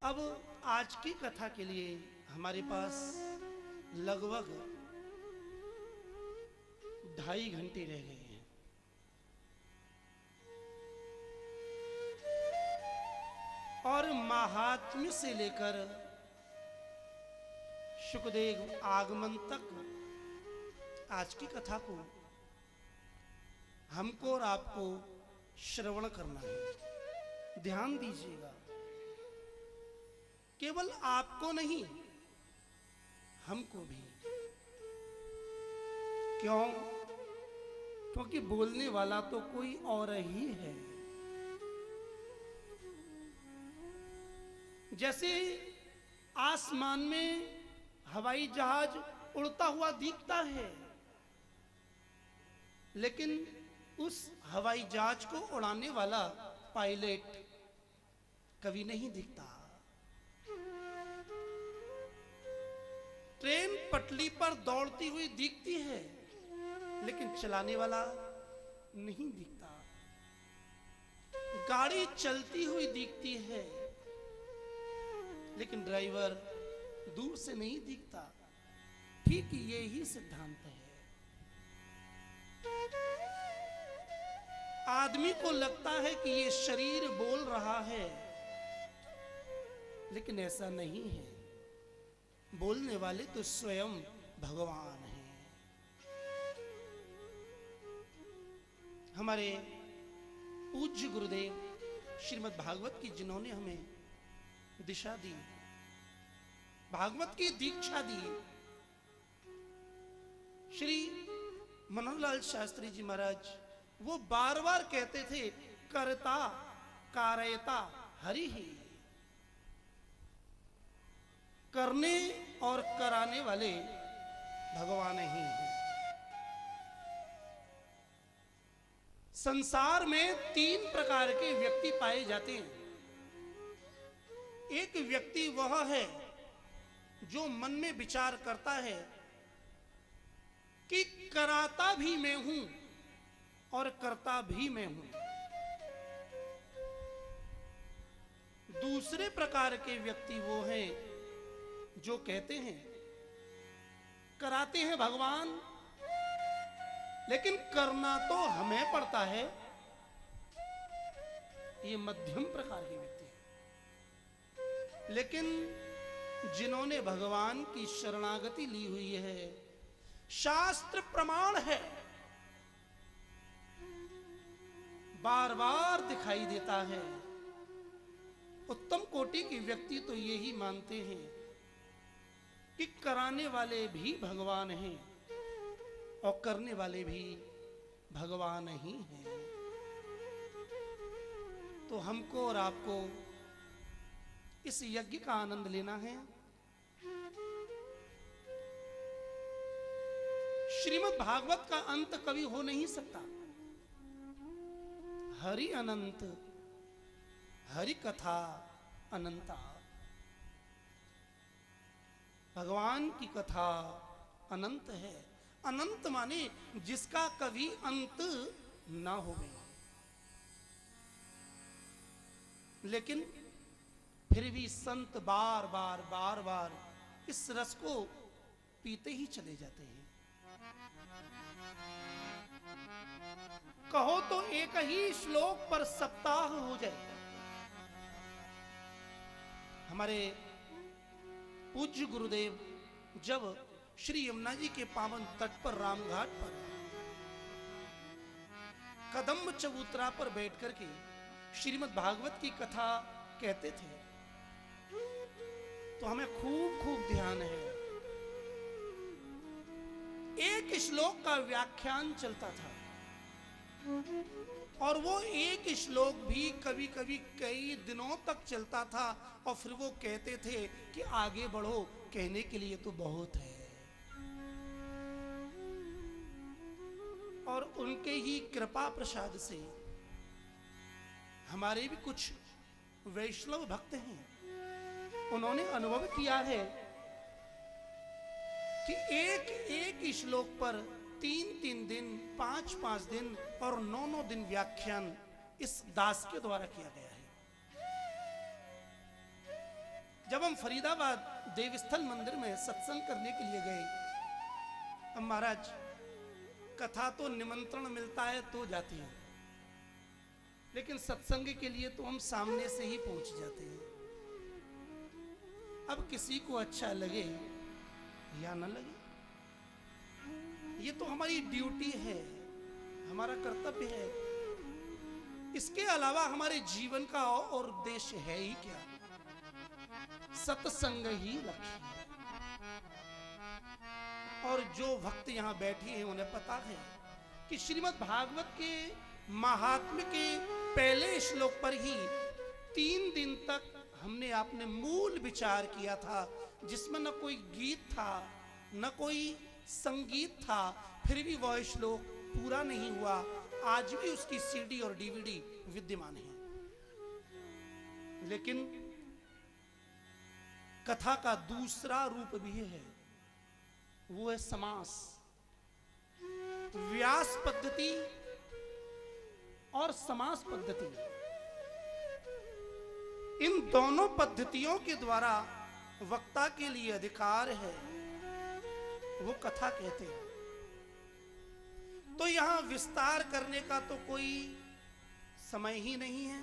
अब आज की कथा के लिए हमारे पास लगभग 2.5 घंटे रह गए हैं। और महात्म्य से लेकर सुखदेव आगमन तक आज की कथा को हमको और आपको श्रवण करना है। ध्यान दीजिएगा, केवल आपको नहीं, हमको भी। क्यों? क्योंकि बोलने वाला तो कोई और ही है। जैसे आसमान में हवाई जहाज उड़ता हुआ दिखता है, लेकिन उस हवाई जहाज को उड़ाने वाला पायलट कभी नहीं दिखता। ट्रेन पटरी पर दौड़ती हुई दिखती है, लेकिन चलाने वाला नहीं दिखता। गाड़ी चलती हुई दिखती है, लेकिन ड्राइवर दूर से नहीं दिखता। ठीक ये ही सिद्धांत है। आदमी को लगता है कि ये शरीर बोल रहा है, लेकिन ऐसा नहीं है। बोलने वाले तो स्वयं भगवान हैं। हमारे पूज्य गुरुदेव श्रीमद् भागवत की जिन्होंने हमें दिशा दी, भागवत की दीक्षा दी, श्री मनोहरलाल शास्त्री जी महाराज वो बार बार कहते थे, करता कारयता हरि ही। करने और कराने वाले भगवान ही हैं। संसार में 3 प्रकार के व्यक्ति पाए जाते हैं। एक व्यक्ति वह है जो मन में विचार करता है कि कराता भी मैं हूं और करता भी मैं हूं। दूसरे प्रकार के व्यक्ति वो हैं जो कहते हैं, कराते हैं भगवान, लेकिन करना तो हमें पड़ता है। ये मध्यम प्रकार के व्यक्ति हैं। लेकिन जिन्होंने भगवान की शरणागति ली हुई है, शास्त्र प्रमाण है, बार बार दिखाई देता है। उत्तम कोटि के व्यक्ति तो यही मानते हैं कि कराने वाले भी भगवान हैं और करने वाले भी भगवान ही हैं। तो हमको और आपको इस यज्ञ का आनंद लेना है। श्रीमद् भागवत का अंत कभी हो नहीं सकता। हरि अनंत, हरि कथा अनंता। भगवान की कथा अनंत है। अनंत माने जिसका कभी अंत ना हो। लेकिन फिर भी संत बार बार बार बार इस रस को पीते ही चले जाते हैं। कहो तो एक ही श्लोक पर सप्ताह हो जाए। हमारे पूज्य गुरुदेव जब श्री यमुना जी के पावन तट पर रामघाट पर कदम्ब चबूतरा पर बैठ करके श्रीमद् भागवत की कथा कहते थे, तो हमें खूब खूब ध्यान है। एक श्लोक का व्याख्यान चलता था, और वो एक श्लोक भी कभी कभी कई दिनों तक चलता था। और फिर वो कहते थे कि आगे बढ़ो, कहने के लिए तो बहुत है। और उनके ही कृपा प्रसाद से हमारे भी कुछ वैष्णव भक्त हैं, उन्होंने अनुभव किया है कि एक एक श्लोक पर 3-3 दिन, 5-5 दिन और 9-9 दिन व्याख्यान इस दास के द्वारा किया गया है। जब हम फरीदाबाद देवस्थल मंदिर में सत्संग करने के लिए गए, अब महाराज कथा तो निमंत्रण मिलता है तो जाते हैं, लेकिन सत्संग के लिए तो हम सामने से ही पहुंच जाते हैं। अब किसी को अच्छा लगे या ना लगे, ये तो हमारी ड्यूटी है, हमारा कर्तव्य है। इसके अलावा हमारे जीवन का और उद्देश्य है ही क्या? सत्संग ही लक्ष्य है। और जो भक्त यहां बैठे हैं उन्हें पता है कि श्रीमद् भागवत के महात्म्य के पहले श्लोक पर ही 3 दिन तक हमने आपने मूल विचार किया था, जिसमें न कोई गीत था न कोई संगीत था, फिर भी वह श्लोक पूरा नहीं हुआ। आज भी उसकी सीडी और डीवीडी विद्यमान है। लेकिन कथा का दूसरा रूप भी है, वो है समास। व्यास पद्धति और समास पद्धति, इन दोनों पद्धतियों के द्वारा वक्ता के लिए अधिकार है, वो कथा कहते हैं। तो यहां विस्तार करने का तो कोई समय ही नहीं है,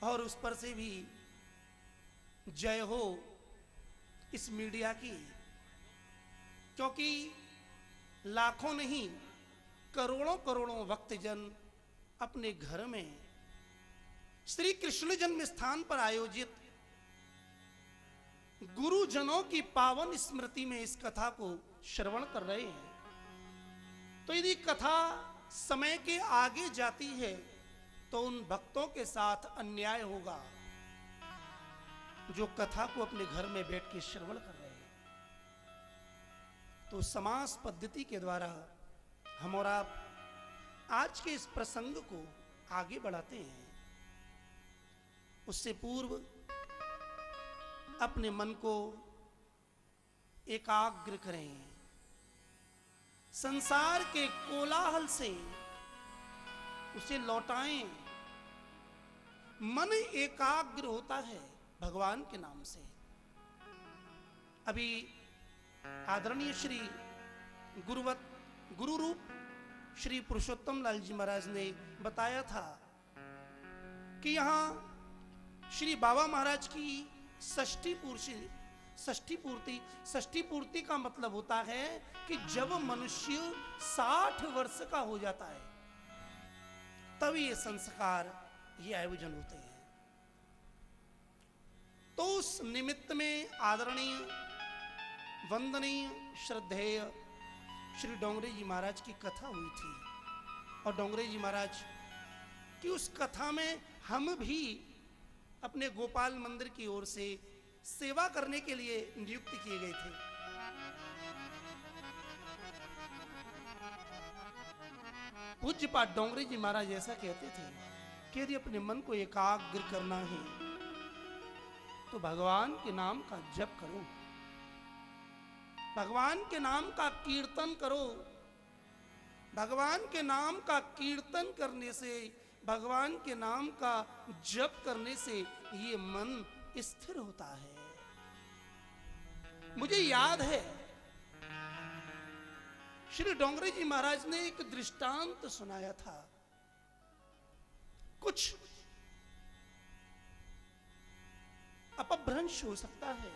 और उस पर से भी जय हो इस मीडिया की, क्योंकि लाखों नहीं करोड़ों करोड़ों भक्तजन अपने घर में श्री कृष्ण जन्म स्थान पर आयोजित गुरुजनों की पावन स्मृति में इस कथा को श्रवण कर रहे हैं। तो यदि कथा समय के आगे जाती है तो उन भक्तों के साथ अन्याय होगा जो कथा को अपने घर में बैठ के श्रवण कर रहे हैं। तो समास पद्धति के द्वारा हम और आप आज के इस प्रसंग को आगे बढ़ाते हैं। उससे पूर्व अपने मन को एकाग्र करें, संसार के कोलाहल से उसे लौटाएं। मन एकाग्र होता है भगवान के नाम से। अभी आदरणीय श्री गुरु रूप श्री पुरुषोत्तम लाल जी महाराज ने बताया था कि यहां श्री बाबा महाराज की षष्ठी पूर्ति का मतलब होता है कि जब मनुष्य 60 वर्ष का हो जाता है तब ये संस्कार, ये आयोजन होते हैं। तो उस निमित्त में आदरणीय वंदनीय श्रद्धेय श्री डोंगरे जी महाराज की कथा हुई थी, और डोंगरे जी महाराज की उस कथा में हम भी अपने गोपाल मंदिर की ओर से सेवा करने के लिए नियुक्त किए गए थे। पूज्यपाद डोंगरे जी महाराज ऐसा कहते थे कि यदि अपने मन को एकाग्र करना है तो भगवान के नाम का जप करो, भगवान के नाम का कीर्तन करो। भगवान के नाम का कीर्तन करने से, भगवान के नाम का जप करने से ये मन स्थिर होता है। मुझे याद है श्री डोंगरे जी महाराज ने एक दृष्टांत सुनाया था। कुछ अपभ्रंश हो सकता है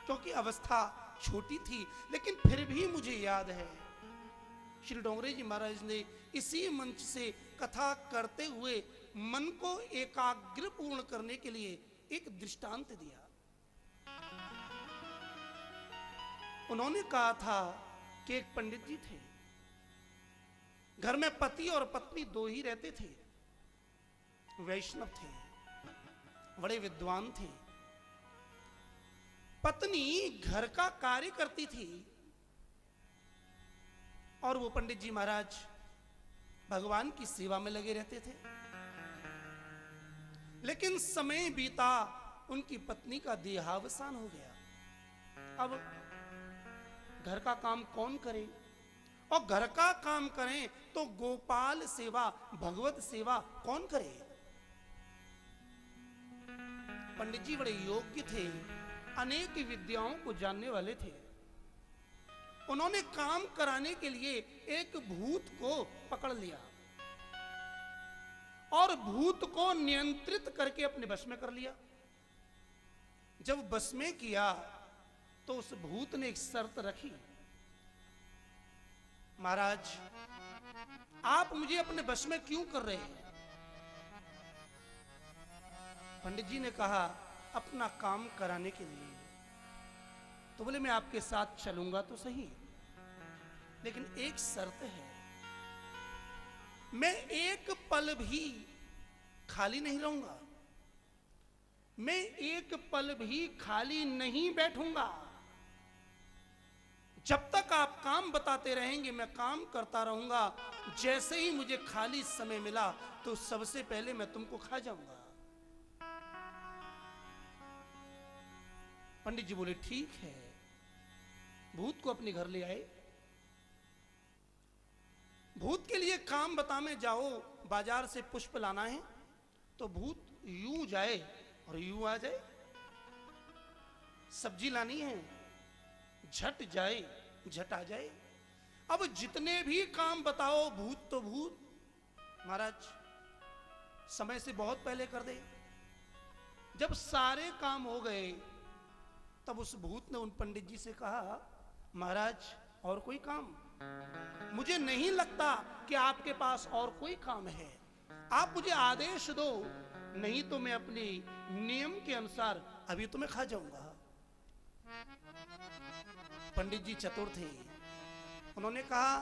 क्योंकि अवस्था छोटी थी, लेकिन फिर भी मुझे याद है श्री डोंगरे जी महाराज ने इसी मंच से कथा करते हुए मन को एकाग्र पूर्ण करने के लिए एक दृष्टांत दिया। उन्होंने कहा था कि एक पंडित जी थे, घर में पति और पत्नी 2 ही रहते थे, वैष्णव थे, बड़े विद्वान थे। पत्नी घर का कार्य करती थी और वो पंडित जी महाराज भगवान की सेवा में लगे रहते थे। लेकिन समय बीता, उनकी पत्नी का देहावसान हो गया। अब घर का काम कौन करे, और घर का काम करें तो गोपाल सेवा, भगवत सेवा कौन करे। पंडित जी बड़े योग्य थे, अनेक विद्याओं को जानने वाले थे। उन्होंने काम कराने के लिए एक भूत को पकड़ लिया और भूत को नियंत्रित करके अपने वश में कर लिया। जब वश में किया तो उस भूत ने एक शर्त रखी, महाराज आप मुझे अपने वश में क्यों कर रहे हैं? पंडित जी ने कहा, अपना काम कराने के लिए। तो बोले, मैं आपके साथ चलूंगा तो सही, लेकिन एक शर्त है, मैं एक पल भी खाली नहीं रहूंगा, मैं एक पल भी खाली नहीं बैठूंगा। जब तक आप काम बताते रहेंगे मैं काम करता रहूंगा। जैसे ही मुझे खाली समय मिला तो सबसे पहले मैं तुमको खा जाऊंगा। पंडित जी बोले, ठीक है। भूत को अपने घर ले आए। भूत के लिए काम बताने जाओ, बाजार से पुष्प लाना है, तो भूत यूं जाए और यूं आ जाए। सब्जी लानी है, झट जाए झट आ जाए। अब जितने भी काम बताओ, भूत तो भूत, महाराज समय से बहुत पहले कर दे। जब सारे काम हो गए तब उस भूत ने उन पंडित जी से कहा, महाराज और कोई काम? मुझे नहीं लगता कि आपके पास और कोई काम है, आप मुझे आदेश दो, नहीं तो मैं अपने नियम के अनुसार अभी तुम्हें खा जाऊंगा। पंडित जी चतुर थे, उन्होंने कहा,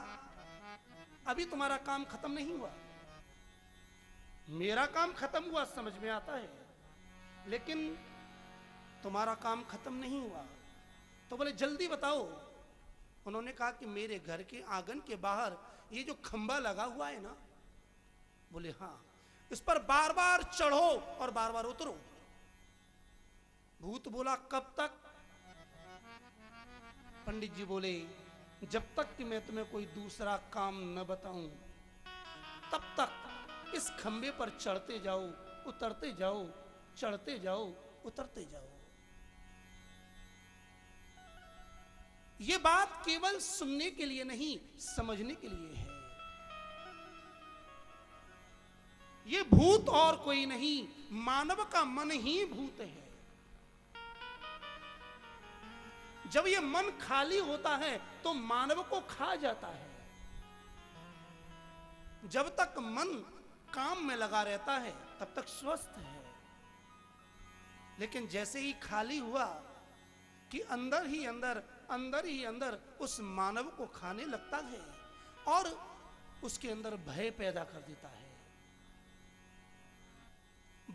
अभी तुम्हारा काम खत्म नहीं हुआ, मेरा काम खत्म हुआ समझ में आता है, लेकिन तुम्हारा काम खत्म नहीं हुआ। तो बोले, जल्दी बताओ। उन्होंने कहा कि मेरे घर के आंगन के बाहर ये जो खंबा लगा हुआ है ना, बोले हाँ, इस पर बार बार चढ़ो और बार बार उतरो। भूत बोला, कब तक? पंडित जी बोले, जब तक कि मैं तुम्हें कोई दूसरा काम न बताऊं तब तक इस खंबे पर चढ़ते जाओ, उतरते जाओ, चढ़ते जाओ, उतरते जाओ। ये बात केवल सुनने के लिए नहीं, समझने के लिए है। ये भूत और कोई नहीं, मानव का मन ही भूत है। जब ये मन खाली होता है तो मानव को खा जाता है। जब तक मन काम में लगा रहता है तब तक स्वस्थ है, लेकिन जैसे ही खाली हुआ कि अंदर ही अंदर उस मानव को खाने लगता है और उसके अंदर भय पैदा कर देता है।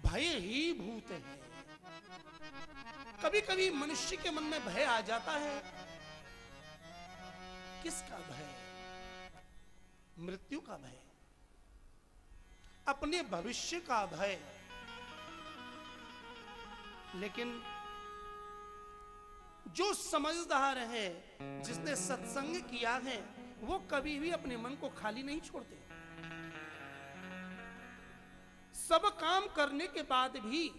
भय ही भूत है। कभी कभी मनुष्य के मन में भय आ जाता है। किसका भय? मृत्यु का भय, अपने भविष्य का भय। लेकिन जो समझदार है, जिसने सत्संग किया है, वो कभी भी अपने मन को खाली नहीं छोड़ते। सब काम करने के बाद भी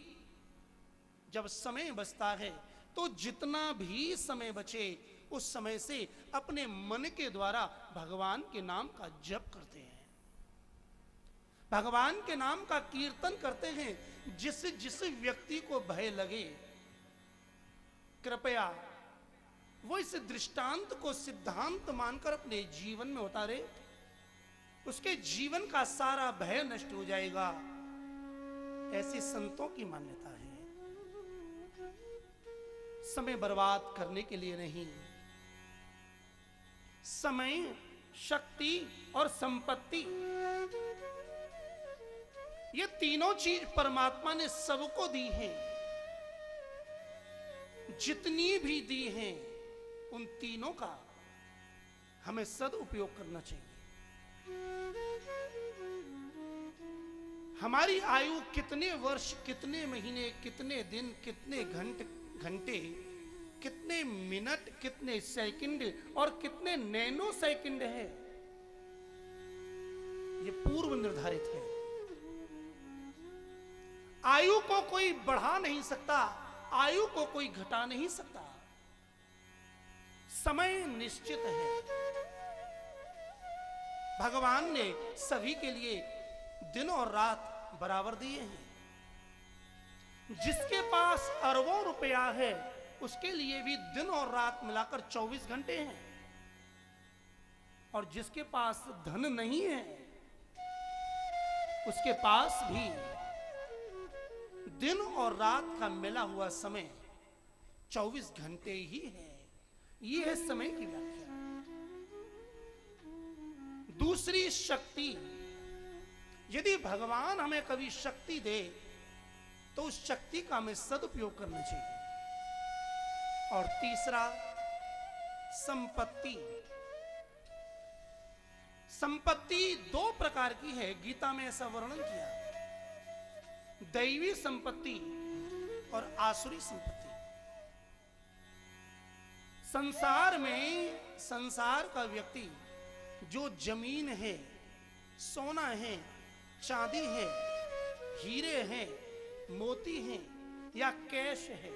जब समय बचता है तो जितना भी समय बचे उस समय से अपने मन के द्वारा भगवान के नाम का जप करते हैं, भगवान के नाम का कीर्तन करते हैं। जिस व्यक्ति को भय लगे, कृपया वो इस दृष्टांत को सिद्धांत मानकर अपने जीवन में उतारे, उसके जीवन का सारा भय नष्ट हो जाएगा। ऐसे संतों की मान्यता है। समय बर्बाद करने के लिए नहीं, समय, शक्ति और संपत्ति, ये तीनों चीज परमात्मा ने सबको दी हैं। जितनी भी दी हैं उन तीनों का हमें सदुपयोग करना चाहिए। हमारी आयु कितने वर्ष, कितने महीने, कितने दिन, कितने घंटे, कितने मिनट, कितने सेकंड और कितने नैनो सेकंड है, ये पूर्व निर्धारित है। आयु को कोई बढ़ा नहीं सकता, आयु को कोई घटा नहीं सकता। समय निश्चित है। भगवान ने सभी के लिए दिन और रात बराबर दिए हैं। जिसके पास अरबों रुपया है उसके लिए भी दिन और रात मिलाकर 24 घंटे हैं, और जिसके पास धन नहीं है उसके पास भी दिन और रात का मिला हुआ समय 24 घंटे ही है। यह है समय की व्याख्या। दूसरी शक्ति, यदि भगवान हमें कभी शक्ति दे तो उस शक्ति का हमें सदुपयोग करना चाहिए। और तीसरा संपत्ति। संपत्ति दो प्रकार की है, गीता में ऐसा वर्णन किया, दैवी संपत्ति और आसुरी संपत्ति। संसार में, संसार का व्यक्ति जो जमीन है, सोना है, चांदी है, हीरे हैं, मोती हैं या कैश है,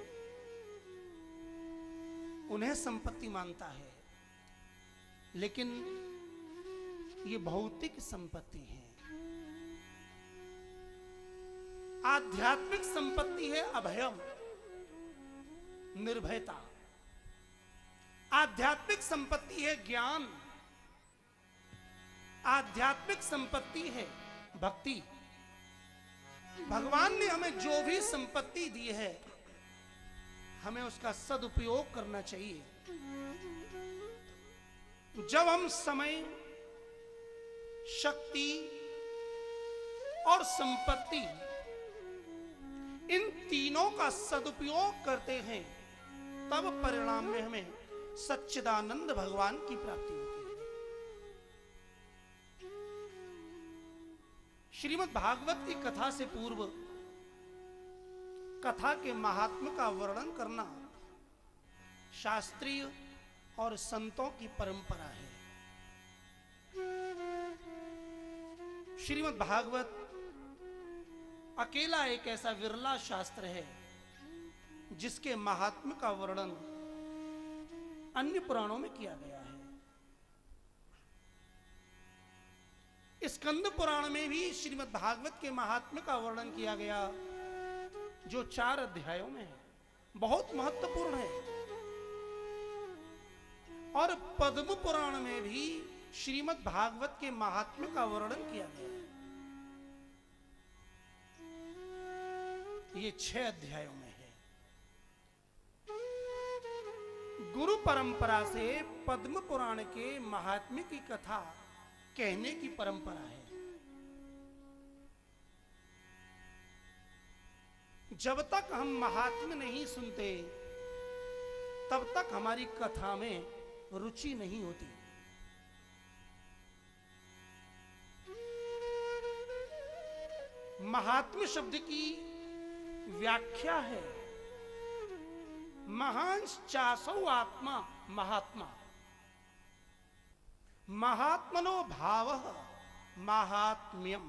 उन्हें संपत्ति मानता है। लेकिन ये भौतिक संपत्ति है। आध्यात्मिक संपत्ति है अभयम, निर्भयता। आध्यात्मिक संपत्ति है ज्ञान। आध्यात्मिक संपत्ति है भक्ति। भगवान ने हमें जो भी संपत्ति दी है हमें उसका सदुपयोग करना चाहिए। जब हम समय, शक्ति और संपत्ति, इन तीनों का सदुपयोग करते हैं तब परिणाम में हमें सच्चिदानंद भगवान की प्राप्ति होती है। श्रीमद् भागवत की कथा से पूर्व कथा के महात्म्य का वर्णन करना शास्त्रीय और संतों की परंपरा है। श्रीमद् भागवत अकेला एक ऐसा विरला शास्त्र है जिसके महात्म्य का वर्णन अन्य पुराणों में किया गया है। स्कंद पुराण में भी श्रीमद् भागवत के महात्म्य का वर्णन किया गया, जो 4 अध्यायों में है, बहुत महत्वपूर्ण है। और पद्म पुराण में भी श्रीमद् भागवत के महात्म्य का वर्णन किया गया है। ये 6 अध्यायों में है। गुरु परंपरा से पद्म पुराण के महात्म्य की कथा कहने की परंपरा है। जब तक हम महात्म्य नहीं सुनते तब तक हमारी कथा में रुचि नहीं होती। महात्म्य शब्द की व्याख्या है महांश चासौ आत्मा महात्मा, महात्मनो भावः महात्म्यम।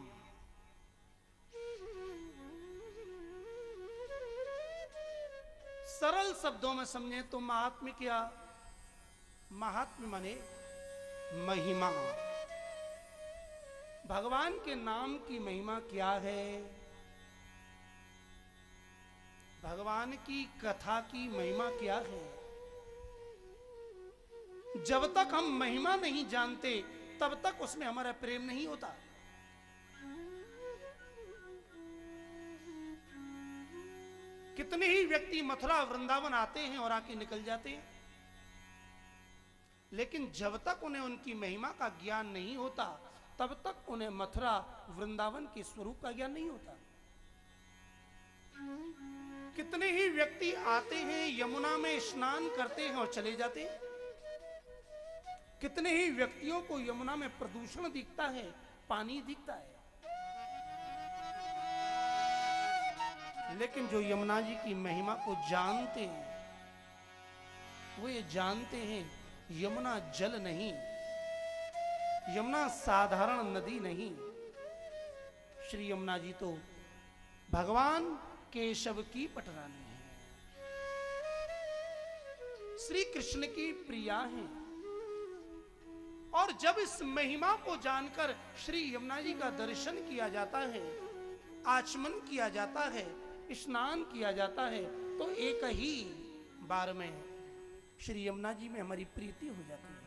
सरल शब्दों में समझे तो महात्म्य क्या? महात्म्य माने महिमा। भगवान के नाम की महिमा क्या है? भगवान की कथा की महिमा क्या है? जब तक हम महिमा नहीं जानते तब तक उसमें हमारा प्रेम नहीं होता। कितने ही व्यक्ति मथुरा वृंदावन आते हैं और आके निकल जाते हैं, लेकिन जब तक उन्हें उनकी महिमा का ज्ञान नहीं होता तब तक उन्हें मथुरा वृंदावन के स्वरूप का ज्ञान नहीं होता। कितने ही व्यक्ति आते हैं, यमुना में स्नान करते हैं और चले जाते हैं। कितने ही व्यक्तियों को यमुना में प्रदूषण दिखता है, पानी दिखता है, लेकिन जो यमुना जी की महिमा को जानते हैं वो ये जानते हैं यमुना जल नहीं, यमुना साधारण नदी नहीं। श्री यमुना जी तो भगवान केशव की पटरानी है, श्री कृष्ण की प्रिया है। और जब इस महिमा को जानकर श्री यमुना जी का दर्शन किया जाता है, आचमन किया जाता है, स्नान किया जाता है, तो एक ही बार में श्री यमुना जी में हमारी प्रीति हो जाती है।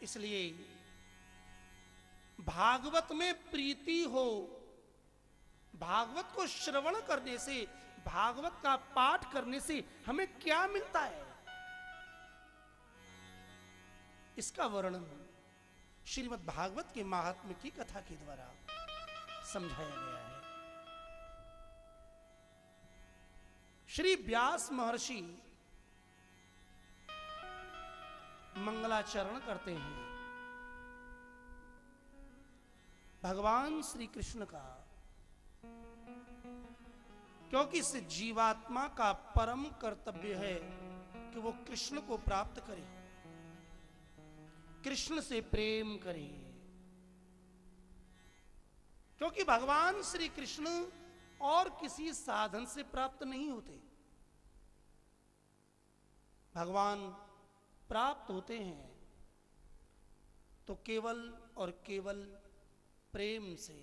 इसलिए भागवत में प्रीति हो, भागवत को श्रवण करने से, भागवत का पाठ करने से हमें क्या मिलता है, इसका वर्णन श्रीमद् भागवत के महात्म्य की कथा के द्वारा समझाया गया है। श्री व्यास महर्षि मंगलाचरण करते हैं भगवान श्री कृष्ण का, क्योंकि इस जीवात्मा का परम कर्तव्य है कि वो कृष्ण को प्राप्त करे, कृष्ण से प्रेम करे। क्योंकि भगवान श्री कृष्ण और किसी साधन से प्राप्त नहीं होते, भगवान प्राप्त होते हैं तो केवल और केवल प्रेम से।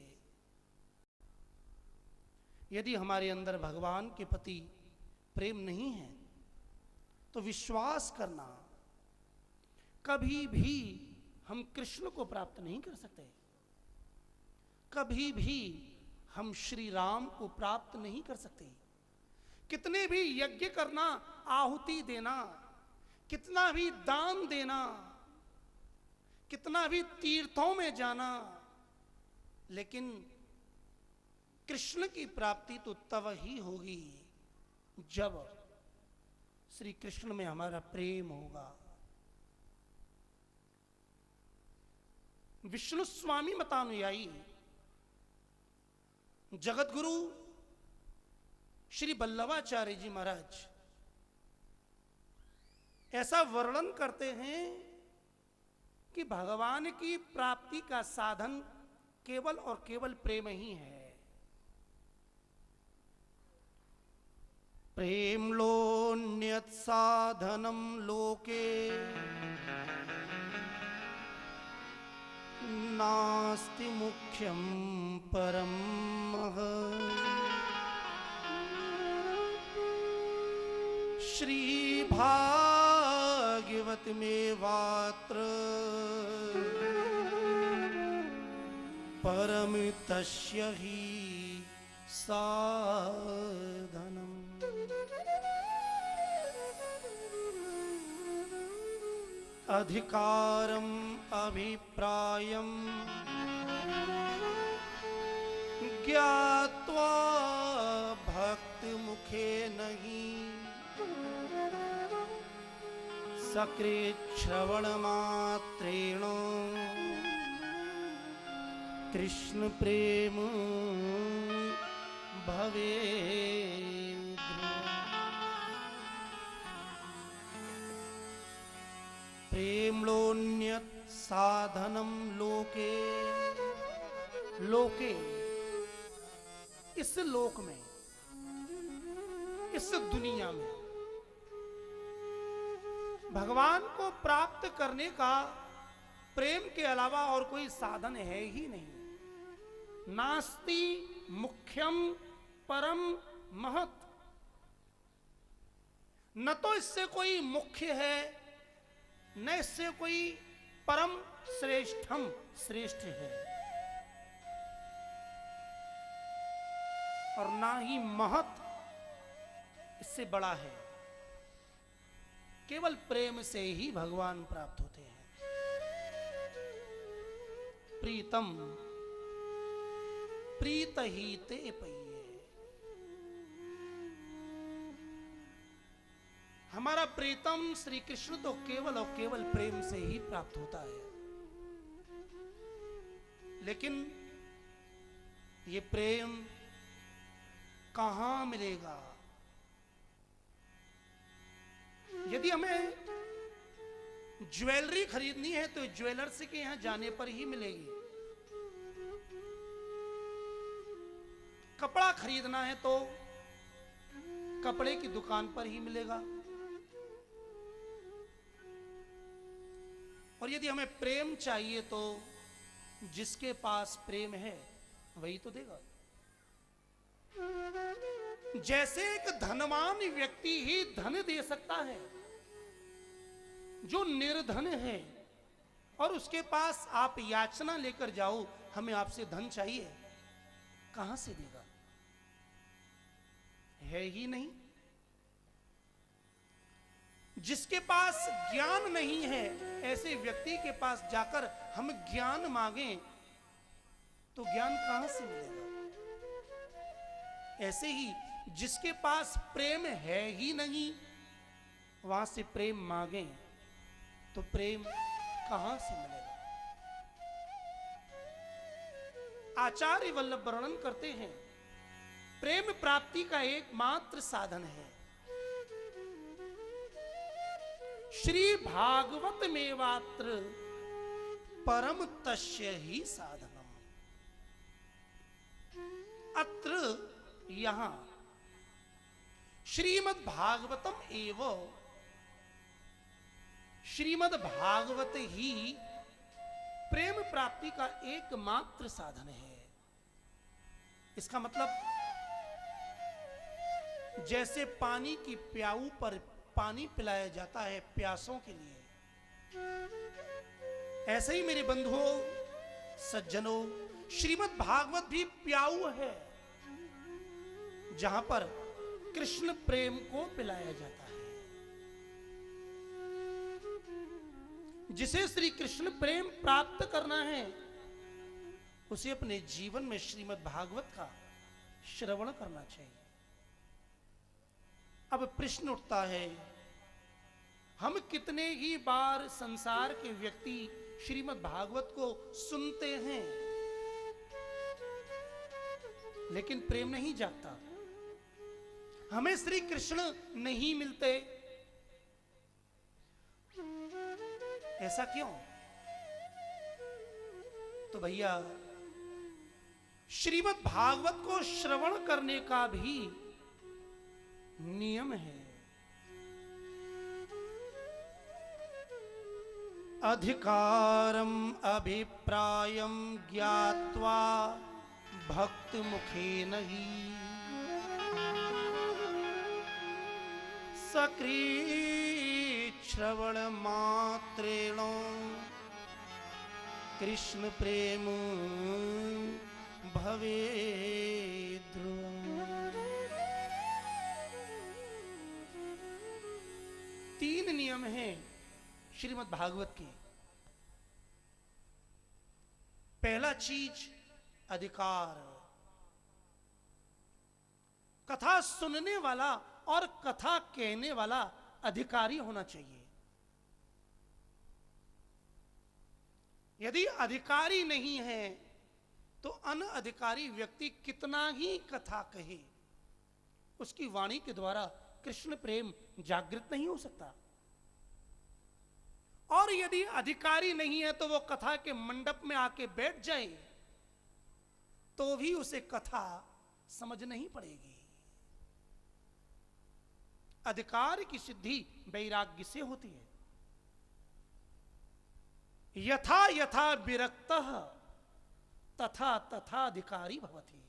यदि हमारे अंदर भगवान के प्रति प्रेम नहीं है तो विश्वास करना, कभी भी हम कृष्ण को प्राप्त नहीं कर सकते, कभी भी हम श्री राम को प्राप्त नहीं कर सकते। कितने भी यज्ञ करना, आहुति देना, कितना भी दान देना, कितना भी तीर्थों में जाना, लेकिन कृष्ण की प्राप्ति तो तब ही होगी जब श्री कृष्ण में हमारा प्रेम होगा। विष्णु स्वामी मतानुयायी जगत गुरु श्री वल्लभाचार्य जी महाराज ऐसा वर्णन करते हैं कि भगवान की प्राप्ति का साधन केवल और केवल प्रेम ही है। प्रेम लोन्यत् साधनम लोके नास्ति मुख्यम परम श्री भागवत में वात्र परम तस्य ही साधनम। अधिकारम अभिप्रायम ज्ञात्वा भक्त मुखे नहीं सकृत श्रवण मात्रेण कृष्ण प्रेम भवे। प्रेम लोन्यत् साधनम लोके, लोके इस लोक में, इस दुनिया में भगवान को प्राप्त करने का प्रेम के अलावा और कोई साधन है ही नहीं। नास्ति मुख्यम परम महत्, न तो इससे कोई मुख्य है, न इससे कोई परम श्रेष्ठम श्रेष्ठ है, और ना ही महत् इससे बड़ा है। केवल प्रेम से ही भगवान प्राप्त होते हैं। प्रीतम प्रीत ही ते पइये, हमारा प्रीतम श्री कृष्ण तो केवल और केवल प्रेम से ही प्राप्त होता है। लेकिन ये प्रेम कहां मिलेगा? यदि हमें ज्वेलरी खरीदनी है तो ज्वेलर्स के यहां जाने पर ही मिलेगी। कपड़ा खरीदना है तो कपड़े की दुकान पर ही मिलेगा, और यदि हमें प्रेम चाहिए तो जिसके पास प्रेम है वही तो देगा। जैसे एक धनवान व्यक्ति ही धन दे सकता है, जो निर्धन है और उसके पास आप याचना लेकर जाओ, हमें आपसे धन चाहिए, कहां से देगा? है ही नहीं। जिसके पास ज्ञान नहीं है, ऐसे व्यक्ति के पास जाकर हम ज्ञान मांगें तो ज्ञान कहां से मिलेगा? ऐसे ही जिसके पास प्रेम है ही नहीं, वहां से प्रेम मांगें तो प्रेम कहां से मिलेगा? आचार्य वल्लभ वर्णन करते हैं, प्रेम प्राप्ति का एकमात्र साधन है श्री भागवत मेवात्र परम तस्य ही साधनम। अत्र यहां श्रीमद् भागवतम एवं श्रीमद् भागवत ही प्रेम प्राप्ति का एकमात्र साधन है। इसका मतलब जैसे पानी की प्याऊ पर पानी पिलाया जाता है प्यासों के लिए, ऐसे ही मेरे बंधुओं सज्जनों, श्रीमद् भागवत भी प्याऊ है जहां पर कृष्ण प्रेम को पिलाया जाता है। जिसे श्री कृष्ण प्रेम प्राप्त करना है उसे अपने जीवन में श्रीमद् भागवत का श्रवण करना चाहिए। अब प्रश्न उठता है, हम कितने ही बार संसार के व्यक्ति श्रीमद् भागवत को सुनते हैं लेकिन प्रेम नहीं जागता, हमें श्री कृष्ण नहीं मिलते, ऐसा क्यों? तो भैया श्रीमद् भागवत को श्रवण करने का भी नियम है। अधिकारम अभिप्रायम ज्ञात्वा भक्त मुखेन ही सक्रिय श्रवण मात्रेण कृष्ण प्रेम भवे ध्रुवम्। तीन नियम हैं श्रीमद् भागवत के। पहला चीज अधिकार, कथा सुनने वाला और कथा कहने वाला अधिकारी होना चाहिए। यदि अधिकारी नहीं है तो अनअधिकारी व्यक्ति कितना ही कथा कहे, उसकी वाणी के द्वारा कृष्ण प्रेम जागृत नहीं हो सकता। और यदि अधिकारी नहीं है तो वो कथा के मंडप में आके बैठ जाए तो भी उसे कथा समझ नहीं पड़ेगी। अधिकार की सिद्धि वैराग्य से होती है। यथा यथा विरक्तः तथा तथा अधिकारी भवति।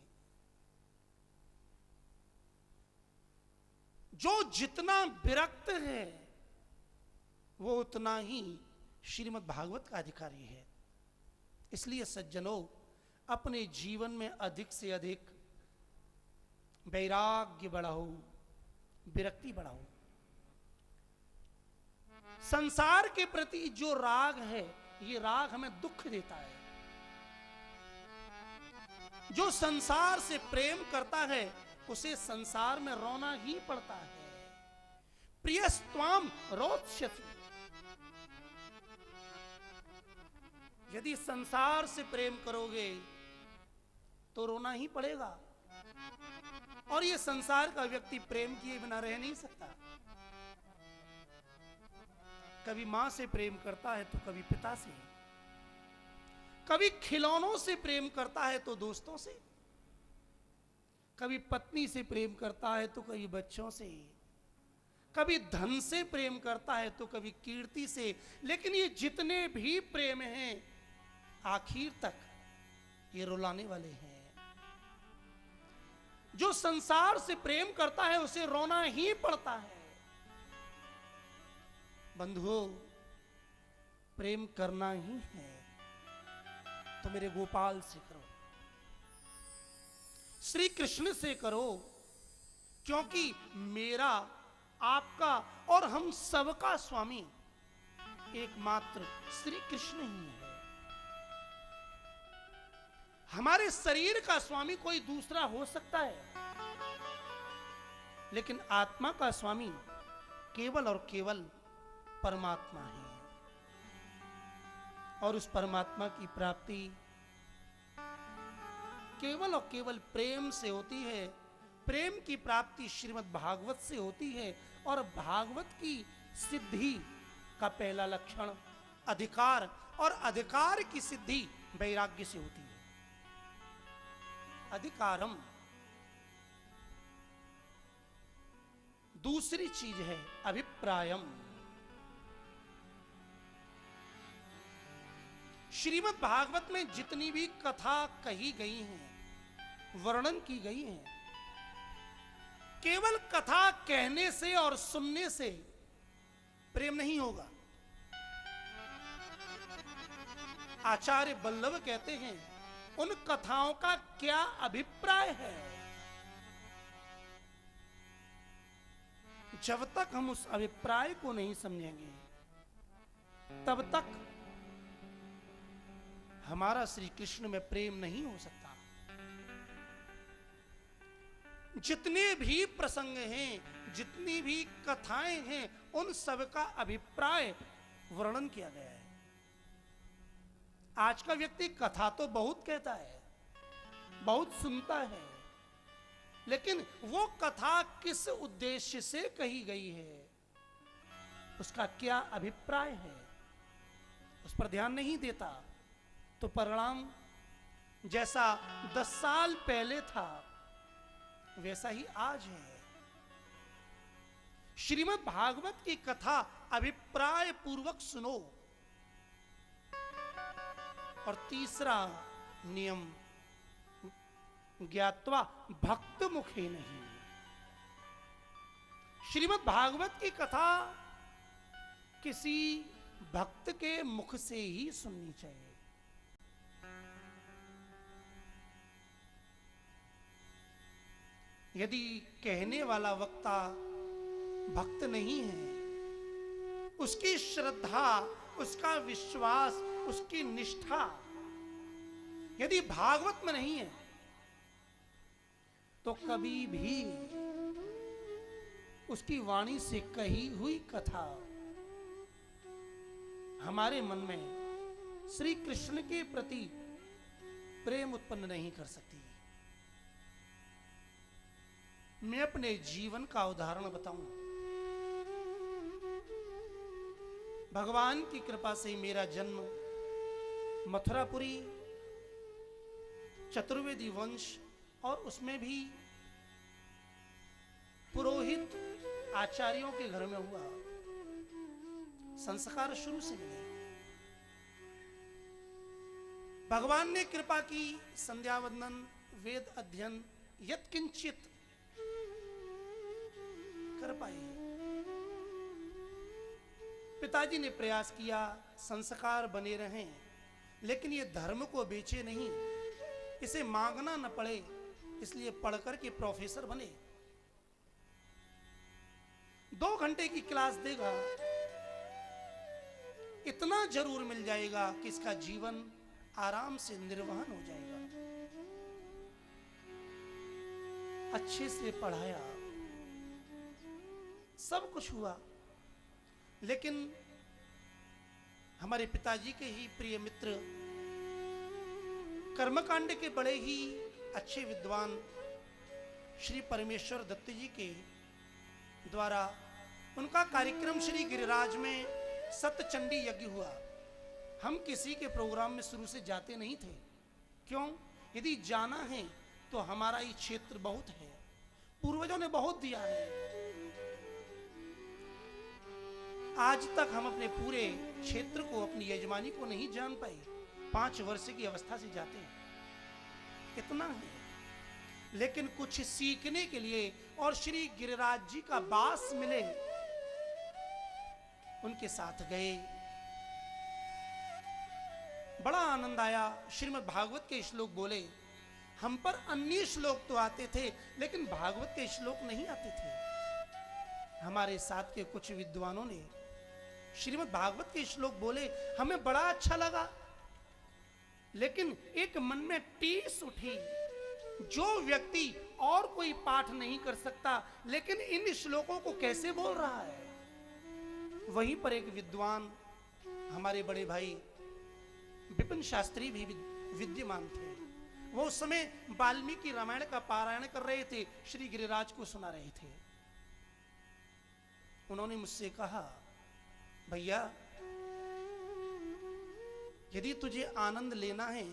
जो जितना विरक्त है वो उतना ही श्रीमद् भागवत का अधिकारी है। इसलिए सज्जनों, अपने जीवन में अधिक से अधिक वैराग्य बढ़ाओ, विरक्ति बढ़ाओ। संसार के प्रति जो राग है, ये राग हमें दुख देता है। जो संसार से प्रेम करता है उसे संसार में रोना ही पड़ता है। प्रियस्त्वाम रोत्स्यति। यदि संसार से प्रेम करोगे तो रोना ही पड़ेगा। और ये संसार का व्यक्ति प्रेम किए बिना रह नहीं सकता। कभी मां से प्रेम करता है तो कभी पिता से, कभी खिलौनों से प्रेम करता है तो दोस्तों से, कभी पत्नी से प्रेम करता है तो कभी बच्चों से, कभी धन से प्रेम करता है तो कभी कीर्ति से। लेकिन ये जितने भी प्रेम हैं आखिर तक ये रुलाने वाले हैं। जो संसार से प्रेम करता है उसे रोना ही पड़ता है। बंधुओं, प्रेम करना ही है तो मेरे गोपाल से करो, श्री कृष्ण से करो, क्योंकि मेरा, आपका और हम सबका स्वामी एकमात्र श्री कृष्ण ही है। हमारे शरीर का स्वामी कोई दूसरा हो सकता है, लेकिन आत्मा का स्वामी केवल और केवल परमात्मा है। और उस परमात्मा की प्राप्ति केवल और केवल प्रेम से होती है। प्रेम की प्राप्ति श्रीमद् भागवत से होती है, और भागवत की सिद्धि का पहला लक्षण अधिकार, और अधिकार की सिद्धि वैराग्य से होती है। अधिकारम, दूसरी चीज है अभिप्रायम। श्रीमद् भागवत में जितनी भी कथा कही गई हैं, वर्णन की गई हैं, केवल कथा कहने से और सुनने से प्रेम नहीं होगा। आचार्य वल्लभ कहते हैं उन कथाओं का क्या अभिप्राय है। जब तक हम उस अभिप्राय को नहीं समझेंगे तब तक हमारा श्री कृष्ण में प्रेम नहीं हो सकता। जितने भी प्रसंग हैं, जितनी भी कथाएं हैं, उन सब का अभिप्राय वर्णन किया गया है। आज का व्यक्ति कथा तो बहुत कहता है, बहुत सुनता है, लेकिन वो कथा किस उद्देश्य से कही गई है, उसका क्या अभिप्राय है, उस पर ध्यान नहीं देता। तो परिणाम जैसा 10 साल पहले था वैसा ही आज है। श्रीमद् भागवत की कथा अभिप्राय पूर्वक सुनो। और तीसरा नियम, ज्ञात्वा भक्त मुखे नहीं। श्रीमद् भागवत की कथा किसी भक्त के मुख से ही सुननी चाहिए। यदि कहने वाला वक्ता भक्त नहीं है, उसकी श्रद्धा, उसका विश्वास, उसकी निष्ठा यदि भागवत में नहीं है, तो कभी भी उसकी वाणी से कही हुई कथा हमारे मन में श्री कृष्ण के प्रति प्रेम उत्पन्न नहीं कर सकती। मैं अपने जीवन का उदाहरण बताऊं। भगवान की कृपा से मेरा जन्म मथुरापुरी चतुर्वेदी वंश, और उसमें भी पुरोहित आचार्यों के घर में हुआ। संस्कार शुरू से मिले। भगवान ने कृपा की, संध्या वंदन, वेद अध्ययन यत्किंचित कर पाए। पिताजी ने प्रयास किया संस्कार बने रहें, लेकिन ये धर्म को बेचे नहीं, इसे मांगना न पड़े, इसलिए पढ़कर के प्रोफेसर बने। 2 घंटे की क्लास देगा, इतना जरूर मिल जाएगा कि इसका जीवन आराम से निर्वहन हो जाएगा। अच्छे से पढ़ाया, सब कुछ हुआ, लेकिन हमारे पिताजी के ही प्रिय मित्र, कर्मकांड के बड़े ही अच्छे विद्वान श्री परमेश्वर दत्त जी के द्वारा उनका कार्यक्रम श्री गिरिराज में सतचंडी यज्ञ हुआ। हम किसी के प्रोग्राम में शुरू से जाते नहीं थे। क्यों? यदि जाना है तो हमारा ही क्षेत्र बहुत है, पूर्वजों ने बहुत दिया है। आज तक हम अपने पूरे क्षेत्र को, अपनी यजमानी को नहीं जान पाए। 5 वर्ष की अवस्था से जाते हैं, कितना है। लेकिन कुछ सीखने के लिए और श्री गिरिराज जी का वास मिले, उनके साथ गए। बड़ा आनंद आया। श्रीमद् भागवत के श्लोक बोले। हम पर अन्य श्लोक तो आते थे, लेकिन भागवत के श्लोक नहीं आते थे। हमारे साथ के कुछ विद्वानों ने श्रीमद् भागवत के श्लोक बोले, हमें बड़ा अच्छा लगा, लेकिन एक मन में टीस उठी, जो व्यक्ति और कोई पाठ नहीं कर सकता, लेकिन इन श्लोकों को कैसे बोल रहा है। वहीं पर एक विद्वान, हमारे बड़े भाई विपिन शास्त्री भी विद्यमान थे। वो उस समय वाल्मीकि रामायण का पारायण कर रहे थे, श्री गिरिराज को सुना रहे थे। उन्होंने मुझसे कहा, भैया यदि तुझे आनंद लेना है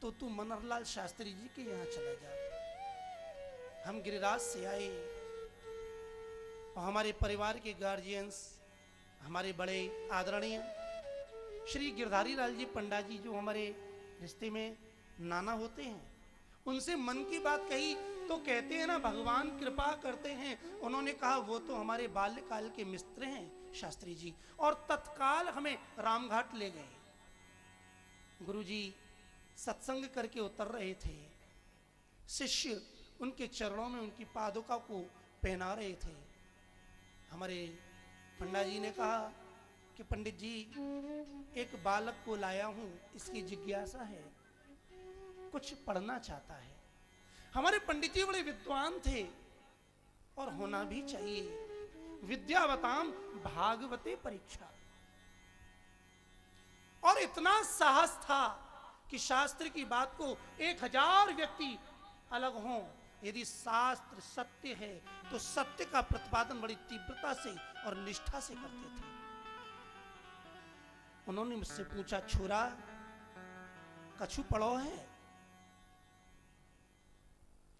तो तू मनोहरलाल शास्त्री जी के यहां चला जा। हम गिरिराज से आए और हमारे परिवार के गार्जियंस, हमारे बड़े आदरणीय श्री गिरधारी लाल जी पंडा जी, जो हमारे रिश्ते में नाना होते हैं, उनसे मन की बात कही तो कहते हैं ना, भगवान कृपा करते हैं। उन्होंने कहा वो तो हमारे बाल्यकाल के मित्र हैं शास्त्री जी, और तत्काल हमें रामघाट ले गए। गुरुजी सत्संग करके उतर रहे थे, शिष्य उनके चरणों में उनकी पादुका को पहना रहे थे। हमारे पंडा जी ने कहा कि पंडित जी, एक बालक को लाया हूं, इसकी जिज्ञासा है, कुछ पढ़ना चाहता है। हमारे पंडित जी बड़े विद्वान थे और होना भी चाहिए। विद्यावताम भागवते परीक्षा। और इतना साहस था कि शास्त्र की बात को 1000 व्यक्ति अलग हों, यदि शास्त्र सत्य है तो सत्य का प्रतिपादन बड़ी तीव्रता से और निष्ठा से करते थे। उन्होंने मुझसे पूछा, छोरा कछु पढ़ो है?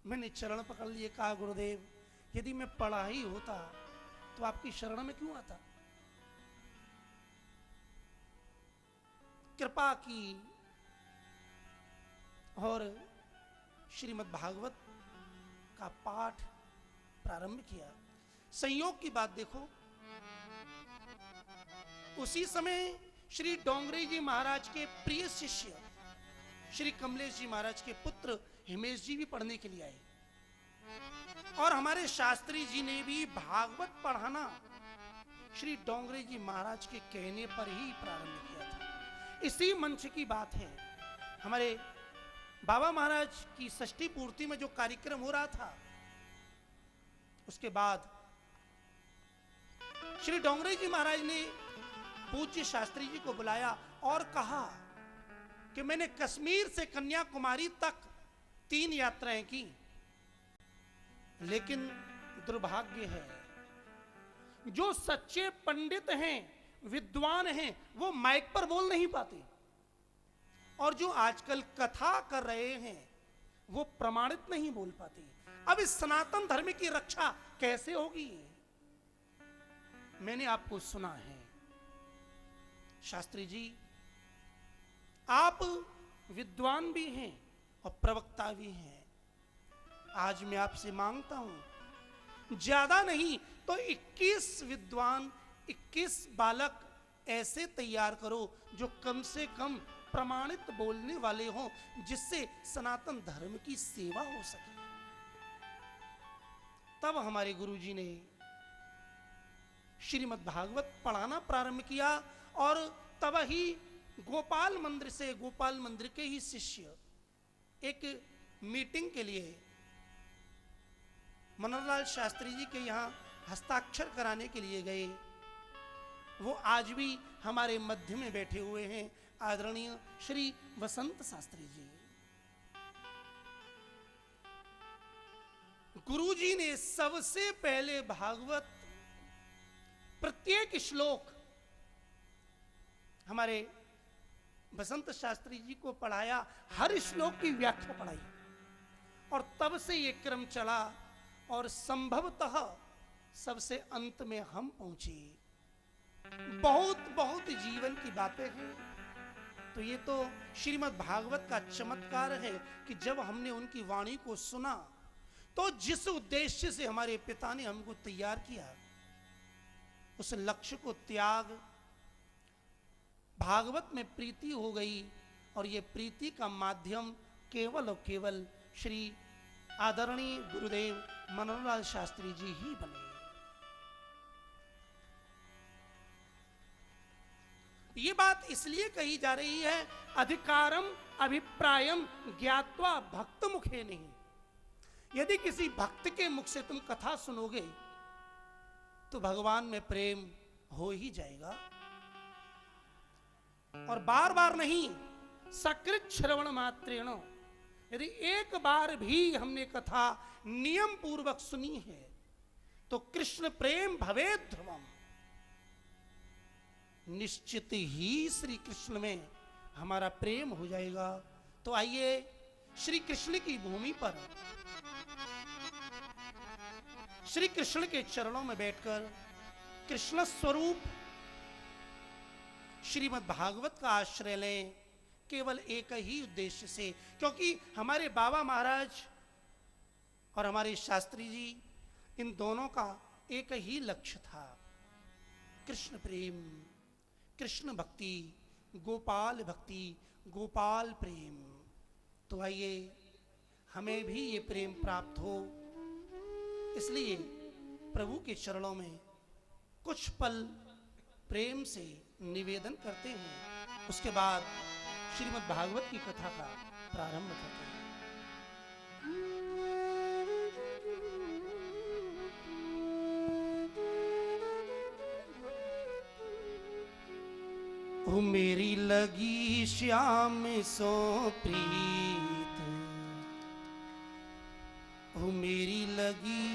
मैंने चरण पकड़ लिए, कहा गुरुदेव यदि मैं पढ़ा ही होता तो आपकी शरण में क्यों आता। कृपा की और श्रीमद् भागवत का पाठ प्रारंभ किया। संयोग की बात देखो, उसी समय श्री डोंगरे जी महाराज के प्रिय शिष्य श्री कमलेश जी महाराज के पुत्र हिमेश जी भी पढ़ने के लिए आए, और हमारे शास्त्री जी ने भी भागवत पढ़ाना श्री डोंगरे जी महाराज के कहने पर ही प्रारंभ किया था। इसी मंच की बात है, हमारे बाबा महाराज की षष्ठी पूर्ति में जो कार्यक्रम हो रहा था, उसके बाद श्री डोंगरे जी महाराज ने पूज्य शास्त्री जी को बुलाया और कहा कि मैंने कश्मीर से कन्याकुमारी तक 3 यात्राएं की, लेकिन दुर्भाग्य है जो सच्चे पंडित हैं, विद्वान हैं, वो माइक पर बोल नहीं पाते, और जो आजकल कथा कर रहे हैं वो प्रमाणित नहीं बोल पाते। अब इस सनातन धर्म की रक्षा कैसे होगी? मैंने आपको सुना है शास्त्री जी, आप विद्वान भी हैं और प्रवक्ता भी हैं। आज मैं आपसे मांगता हूं, ज्यादा नहीं तो 21 विद्वान, 21 बालक ऐसे तैयार करो जो कम से कम प्रमाणित बोलने वाले हों, जिससे सनातन धर्म की सेवा हो सके। तब हमारे गुरुजी ने श्रीमद् भागवत पढ़ाना प्रारंभ किया, और तब ही गोपाल मंदिर से, गोपाल मंदिर के ही शिष्य एक मीटिंग के लिए मनोहरलाल शास्त्री जी के यहां हस्ताक्षर कराने के लिए गए। वो आज भी हमारे मध्य में बैठे हुए हैं, आदरणीय श्री वसंत शास्त्री जी। गुरुजी ने सबसे पहले भागवत प्रत्येक श्लोक हमारे वसंत शास्त्री जी को पढ़ाया, हर श्लोक की व्याख्या पढ़ाई, और तब से ये क्रम चला और संभवतः सबसे अंत में हम पहुंचे। बहुत बहुत जीवन की बातें हैं। तो ये तो श्रीमद् भागवत का चमत्कार है कि जब हमने उनकी वाणी को सुना तो जिस उद्देश्य से हमारे पिता ने हमको तैयार किया, उस लक्ष्य को त्याग भागवत में प्रीति हो गई। और ये प्रीति का माध्यम केवल और केवल श्री आदरणीय गुरुदेव मनोहरलाल शास्त्री जी ही बने। ये बात इसलिए कही जा रही है, अधिकारम अभिप्रायम ज्ञात्वा भक्त मुखे नहीं। यदि किसी भक्त के मुख से तुम कथा सुनोगे तो भगवान में प्रेम हो ही जाएगा। और बार बार नहीं, सकृत श्रवण मात्रेण, यदि एक बार भी हमने कथा नियम पूर्वक सुनी है तो कृष्ण प्रेम भवेद ध्रुवम, निश्चित ही श्री कृष्ण में हमारा प्रेम हो जाएगा। तो आइए श्री कृष्ण की भूमि पर श्री कृष्ण के चरणों में बैठकर कृष्ण स्वरूप श्रीमद् भागवत का आश्रय लें, केवल एक ही उद्देश्य से। क्योंकि हमारे बाबा महाराज और हमारे शास्त्री जी, इन दोनों का एक ही लक्ष्य था, कृष्ण प्रेम, कृष्ण भक्ति, गोपाल भक्ति, गोपाल प्रेम। तो आइए हमें भी ये प्रेम प्राप्त हो, इसलिए प्रभु के चरणों में कुछ पल प्रेम से निवेदन करते हैं। उसके बाद श्रीमद् भागवत की कथा का प्रारंभ करते हैं। ओ मेरी लगी श्याम सो प्रीत, ओ मेरी लगी,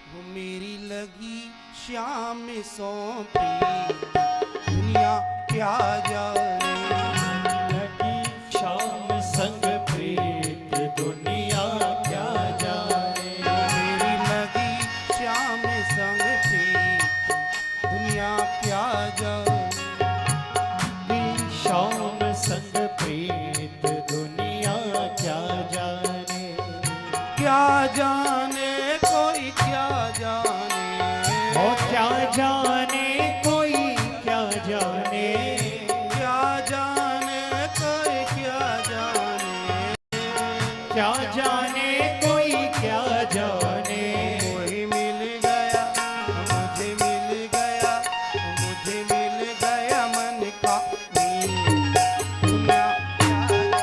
ओ मेरी लगी श्याम सो प्रीत, दुनिया क्या जाने। लगी श्याम संग प्रीत, दुनिया क्या जाने। मेरी लगी श्याम संग प्रीत, दुनिया क्या जाने। श्याम संग प्रीत, दुनिया क्या जाने। क्या जाने कोई क्या जाने, ओ क्या जाने कोई क्या जाने। क्या जाने कोई क्या जाने। क्या जाने कोई क्या जाने। कोई मिल गया मुझे, मिल गया मुझे, मिल गया मन का मीत, दुनिया क्या जाने।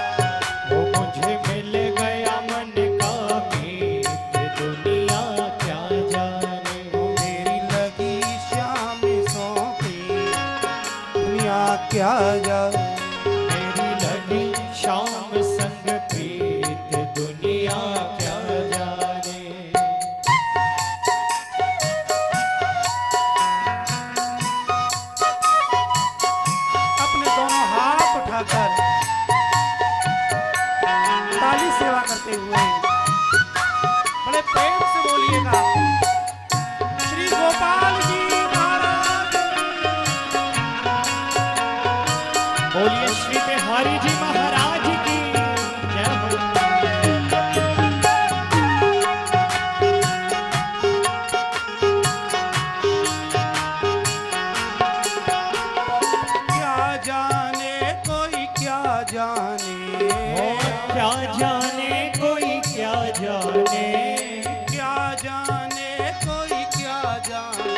ओ मुझे मिल गया मन का मीत, दुनिया क्या जाने। मेरी लगी श्याम सो प्रीत, दुनिया क्या जाने। मेरी लगी श्याम संग प्रीत, दुनिया क्या जाने। अपने दोनों हाथ उठाकर ताली सेवा करते हुए बड़े प्रेम से बोलिएगा, श्री गोपाल जी महाराज। बोलिए श्री बिहारी जी महाराज की जय हो। क्या जाने कोई क्या जाने। ओ क्या जाने कोई क्या जाने। क्या जाने कोई क्या जाने।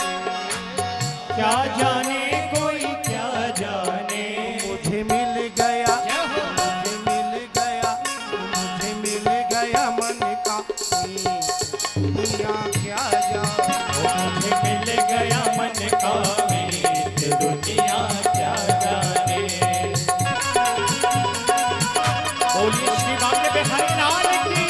क्या जाने कोई क्या जाने। मुझे मिल गया, मुझे मिल गया, मुझे मिल गया मन का मीत, दुनिया क्या जाने। ओ मुझे मिल गया मन का मीत, दुनिया क्या जाने। बोलिए श्री बांके बिहारी लाल की।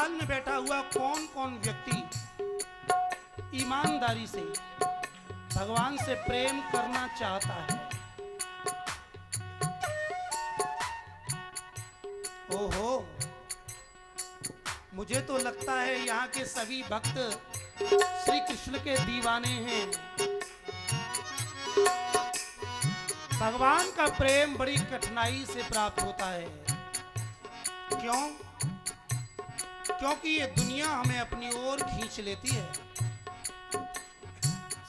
पंडाल में बैठा हुआ कौन कौन व्यक्ति ईमानदारी से भगवान से प्रेम करना चाहता है। ओहो, मुझे तो लगता है यहाँ के सभी भक्त श्री कृष्ण के दीवाने हैं। भगवान का प्रेम बड़ी कठिनाई से प्राप्त होता है। क्यों? क्योंकि ये दुनिया हमें अपनी ओर खींच लेती है।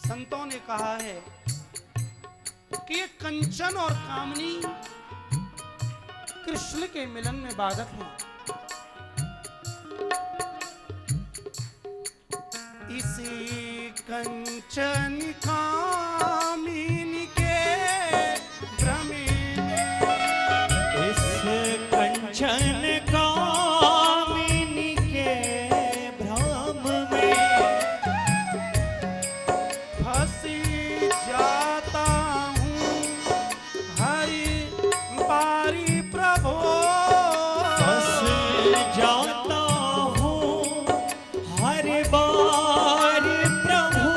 संतों ने कहा है कि ये कंचन और कामनी कृष्ण के मिलन में बाधक हैं। इसी कंचन कामिनी के भ्रम में, इस कंचन कामिनी के भ्रम में फंसी जाता हूँ हरि बारी प्रभो। फंस जाता हूँ हर बार प्रभु।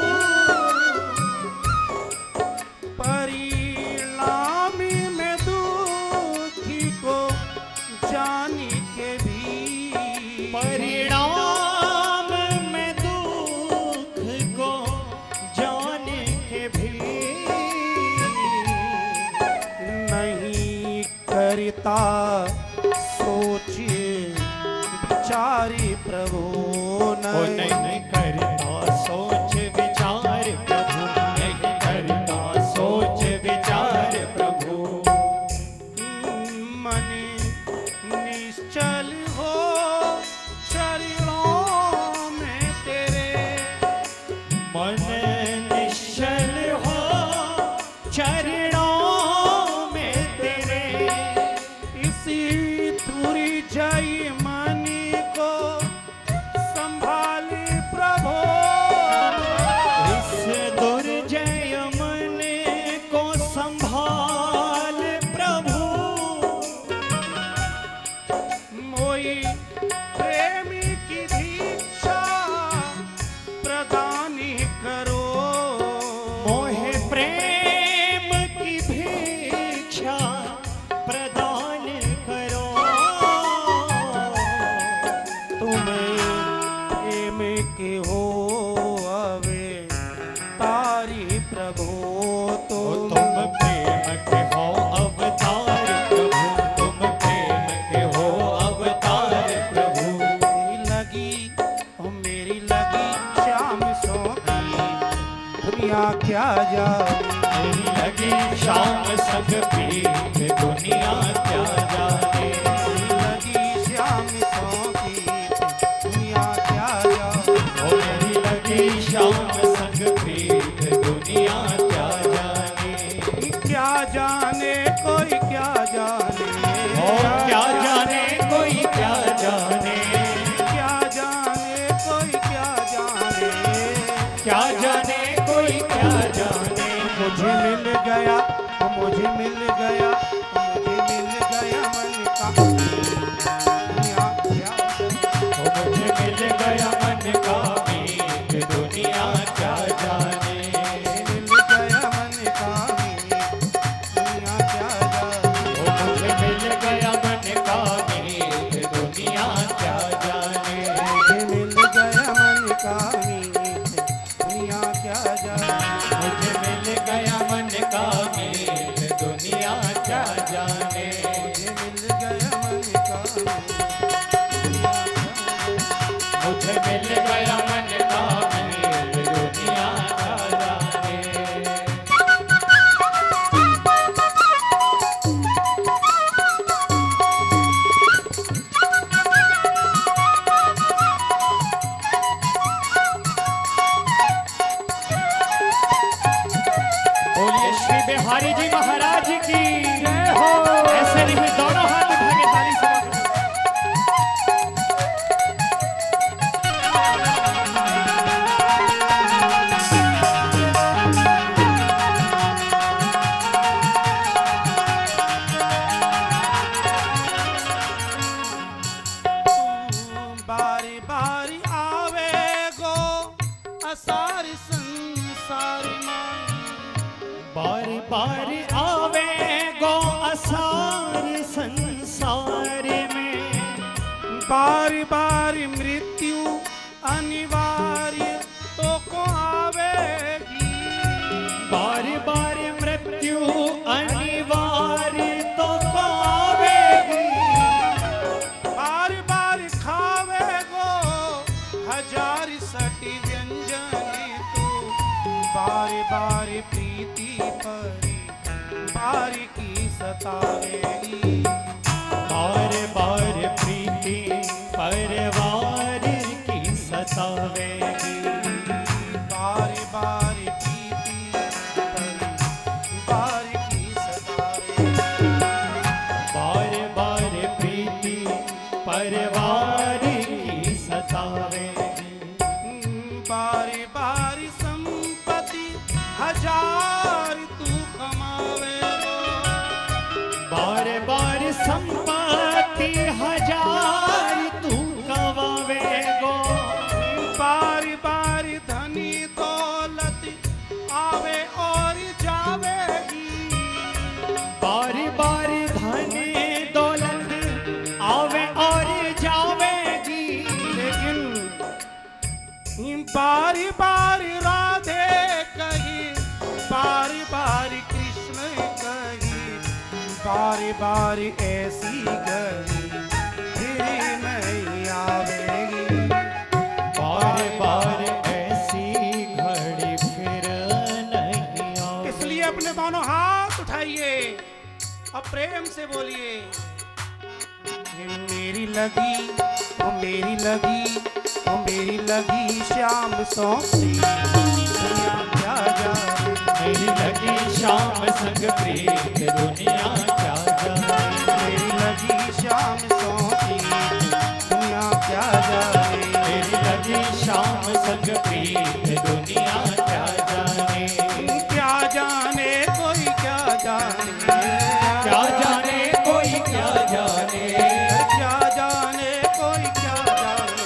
परिणामी में दुखी को जानी के भी, परिणाम में दुख को जाने के भी नहीं करता सोचिए विचारी प्रभु। वो नहीं करता सोच विचार प्रभु, नहीं करता सोच विचार प्रभु। मन निश्चल हो चरणों में तेरे, मन निश्चल हो चरणों में तेरे। इसी तुरी जय मन को संभाली प्रभु। इस दुर्जय मन को संभाल प्रभु। मोई प्रेमी की दीक्षा प्रदान करो। मोहे प्रेम की भिक्षा प्रदान करो। तुम्हें प्रेम के हो अवे तारी प्रभु। तो तुम प्रेम के हो अवतार प्रभु, तुम प्रेम के हो अवतार प्रभु। मेरी लगी श्याम सो की दुनिया क्या जाने। मेरी लगी शाम संग पीत दुनिया क्या जाने। मेरी लगी श्याम सो की दुनिया क्या जाने। ओ मेरी लगी शाम संग पीत दुनिया क्या जाने। क्या जाने कोई क्या जाने। ओ क्या जाने कोई क्या जाने। क्या जाने कोई क्या जाने। क्या जाने कोई क्या जाने। मुझे मिल गया, मुझे मिल गया, मुझे मिल गया मन का दुनिया क्या जाने। ओ मुझे मिल गया मन का मीत दुनिया क्या जाने। मिल गया मन का दुनिया क्या जाने। ओ मुझे मिल गया मन का मीत दुनिया क्या जाने। मुझे मिल गया मन का दुनिया क्या जाने। मुझे मिल गया मन का मीत दुनिया क्या जाने। मुझे मिल गया मन का मुझे मिल गया मन का मीत दुनिया क्या जाने। बोलिए श्री बिहारी जी महाराज की जय हो। ऐसे नहीं दोनों हाथ उठा के ताली से बारे बार बार आवे गो असार संसार में, बार बार मृत्यु अनिवार्य तो को आवेगी, बार बार मृत्यु अनिवार्य तो को आवेगी, बार बार खावे गो हजार सटी व्यंजन तू, बार बार प्रीति परी बार की सतावेगी, बार बार प्रीति परिवार की सतावेगी, बार बार प्रीति परिवार की सतावेगी, बार बार प्रीति परिवार की सतावेगी, बार बार संपत्ति हजार तू कमावेगो, बार बार संपत्ति हजार तू कमावेगो, बार बार धनी दौलत आवे और जावेगी, बार बार धनी दौलत आवे और जावेगी, लेकिन बार बार राधे कही, बार बार कृष्ण कही, बार बार ऐसी गई फिर नहीं आवेगी, बार बार ऐसी घड़ी फिर नहीं आवेगी। इसलिए अपने दोनों हाथ उठाइए और प्रेम से बोलिए, मेरी लगी ओ मेरी लगी ओ मेरी लगी श्याम सौंपी दुनिया क्या जाने, मेरी लगी शाम संग प्रीत दुनिया क्या जाने, मेरी लगी श्याम सौंपी दुनिया क्या जाने, मेरी लगी शाम संग प्रीत दुनिया क्या जाने, क्या जाने कोई क्या जाने, क्या जाने कोई क्या जाने, क्या जाने कोई क्या जाने,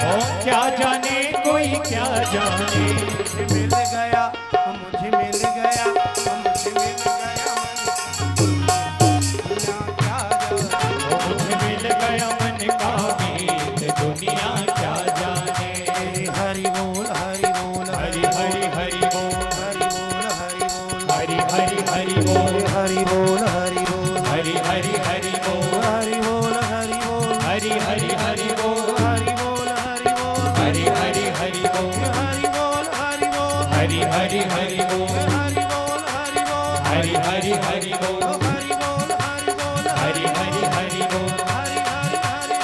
ओ क्या जाने कोई क्या जाने, मुझे मिल गया मुझे मिल गया मुझे मिल गया दुनिया क्या जाने, ओ मुझे मिल गया मन का गीत दुनिया क्या जाने, हरि बोल हरि बोल हरि हरि हरि बोल, हरि बोल हरि बोल हरि हरि हरि बोल, हरि बोल हरि बोल हरि हरि हरि बोल, हरि बोल हरि बोल हरि हरि हरि बोल, हरि बोल हरि बोल हरि हरि हरि बोल, हरि बोल हरि बोल हरि हरि हरि बोल, हरि बोल हरि बोल हरि हरि हरि बोल, हरि बोल हरि बोल हरि हरि हरि बोल, हरि हरि हरि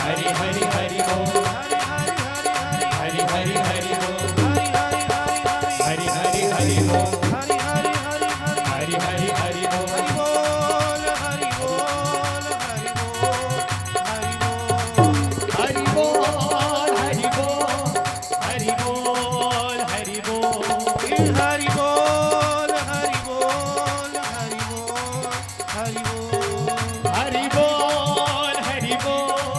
हरि हरि हरि बोल, हरि हरि हरि हरि हरि हरि बोल, हरि हरि हरि हरि हरि हरि बोल, हरि हरि हरि हरि हरि हरि बोल, हरि बोल हरि बोल हरि बोल हरि बोल हरि बोल हरि बोल हरि बोल, हरि बोल हरि बोल हरि बोल हरि बोल हरि बोल हरि बोल हरि बोल, हरि बोल हरि बोल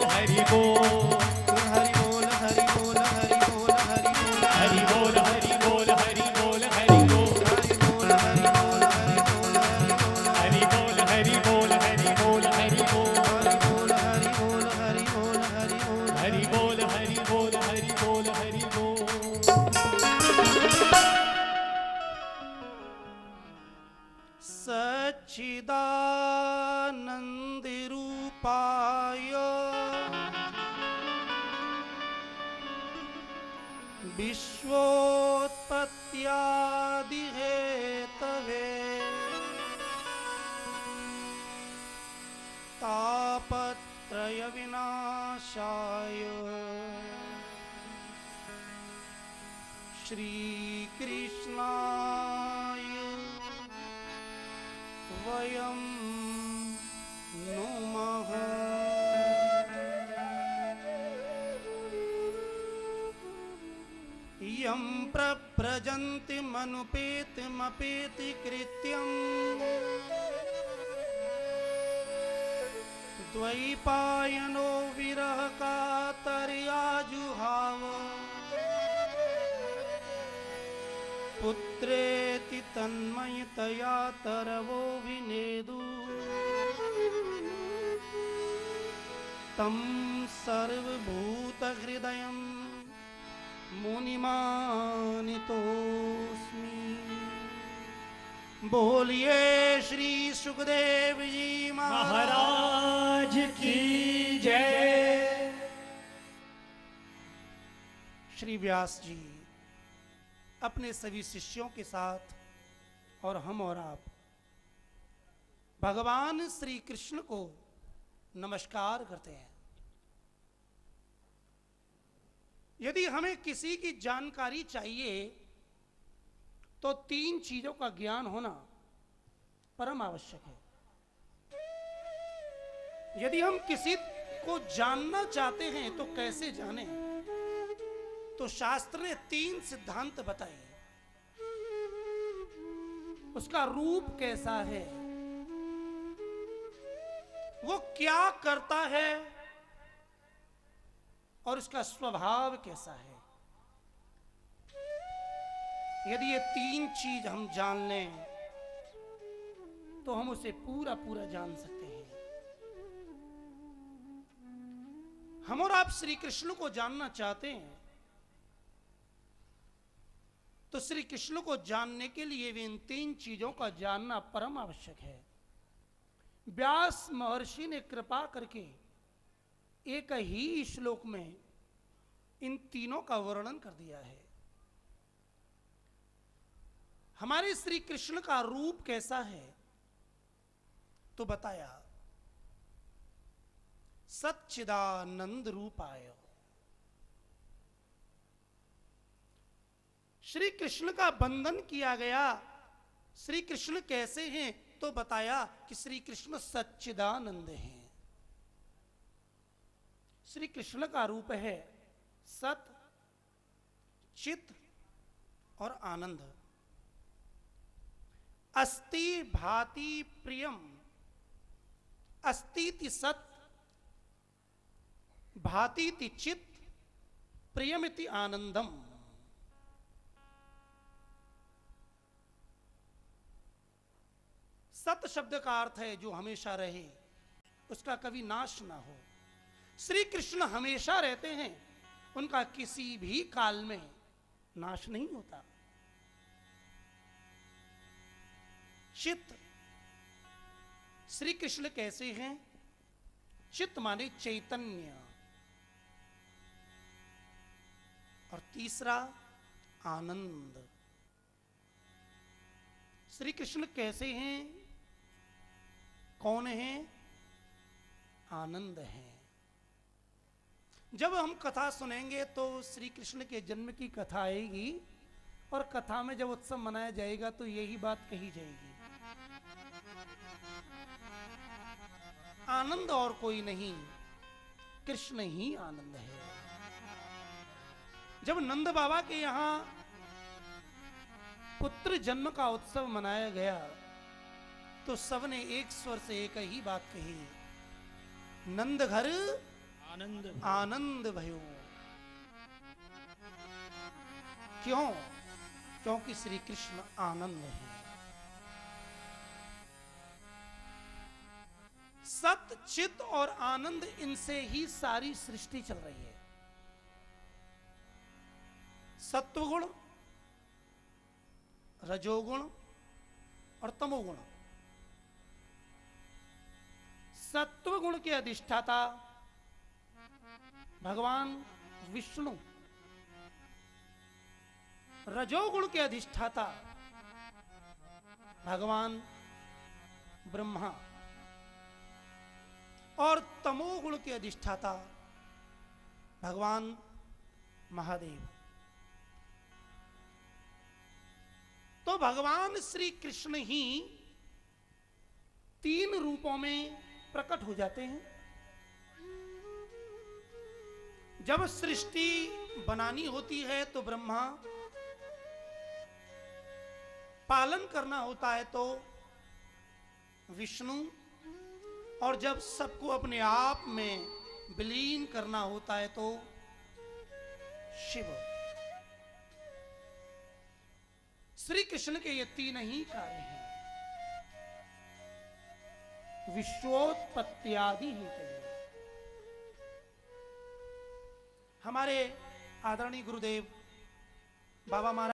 हरि बोल हरि बोल हरि बोल हरि बोल हरि बोल हरि बोल, हरि बोल हरि बोल हरि बोल हरि बोल हरि बोल हरि बोल, हरि बोल हरि बोल हरि बोल हरि बोल हरि बोल हरि बोल, हरि बोल हरि बोल हरि बोल, सच्चिदानंद रूपाय विश्वोत्पत्त्यादि हेतवे तापत्रय विनाशाय श्री कृष्णाय वयं नुमः। यं प्रव्रजन्ति मनुपेतिमपेति कृत्यम् द्वैपायनो विरह कातर्या जुहाव पुत्रेति तन्मयतया तरवोऽभिनेदु तं सर्वभूतहृदयं मुनिमानितोऽस्मि। बोलिए श्री सुखदेव जी महाराज की जय। श्री व्यास जी अपने सभी शिष्यों के साथ और हम और आप भगवान श्री कृष्ण को नमस्कार करते हैं। यदि हमें किसी की जानकारी चाहिए तो 3 चीजों का ज्ञान होना परम आवश्यक है। यदि हम किसी को जानना चाहते हैं तो कैसे जानें? तो शास्त्र ने 3 सिद्धांत बताए। उसका रूप कैसा है, वो क्या करता है और उसका स्वभाव कैसा है। यदि ये 3 चीज हम जान लें तो हम उसे पूरा पूरा जान सकते हैं। हम और आप श्री कृष्ण को जानना चाहते हैं तो श्री कृष्ण को जानने के लिए भी इन 3 चीजों का जानना परम आवश्यक है। व्यास महर्षि ने कृपा करके एक ही श्लोक में इन तीनों का वर्णन कर दिया है। हमारे श्री कृष्ण का रूप कैसा है तो बताया, सच्चिदानंद रूपाय। श्री कृष्ण का बंधन किया गया। श्री कृष्ण कैसे हैं तो बताया कि श्री कृष्ण सच्चिदानंद हैं। श्री कृष्ण का रूप है सत, चित और आनंद। अस्ति भाति प्रियम, अस्तीति सत, भातीति चित, प्रियमिति आनंदम। सत शब्द का अर्थ है जो हमेशा रहे, उसका कभी नाश ना हो। श्री कृष्ण हमेशा रहते हैं, उनका किसी भी काल में नाश नहीं होता। चित्त, श्री कृष्ण कैसे हैं? चित्त माने चैतन्य। और तीसरा आनंद। श्री कृष्ण कैसे हैं? कौन हैं? आनंद हैं। जब हम कथा सुनेंगे तो श्री कृष्ण के जन्म की कथा आएगी और कथा में जब उत्सव मनाया जाएगा तो यही बात कही जाएगी, आनंद और कोई नहीं, कृष्ण ही आनंद है। जब नंद बाबा के यहां पुत्र जन्म का उत्सव मनाया गया तो सबने एक स्वर से एक ही बात कही, नंद घर आनंद आनंद भयो। क्यों? क्योंकि श्री कृष्ण आनंद है। सत, चित और आनंद, इनसे ही सारी सृष्टि चल रही है। सत्वगुण, रजोगुण और तमोगुण। सत्वगुण के अधिष्ठाता भगवान विष्णु, रजोगुण के अधिष्ठाता भगवान ब्रह्मा और तमोगुण के अधिष्ठाता भगवान महादेव। तो भगवान श्री कृष्ण ही 3 रूपों में प्रकट हो जाते हैं। जब सृष्टि बनानी होती है तो ब्रह्मा, पालन करना होता है तो विष्णु, और जब सबको अपने आप में विलीन करना होता है तो शिव। कृष्ण के ये तीन ही कार्य हैं। विश्वोत्पत्त्यादि ही कहे। हमारे आदरणीय गुरुदेव बाबा महाराज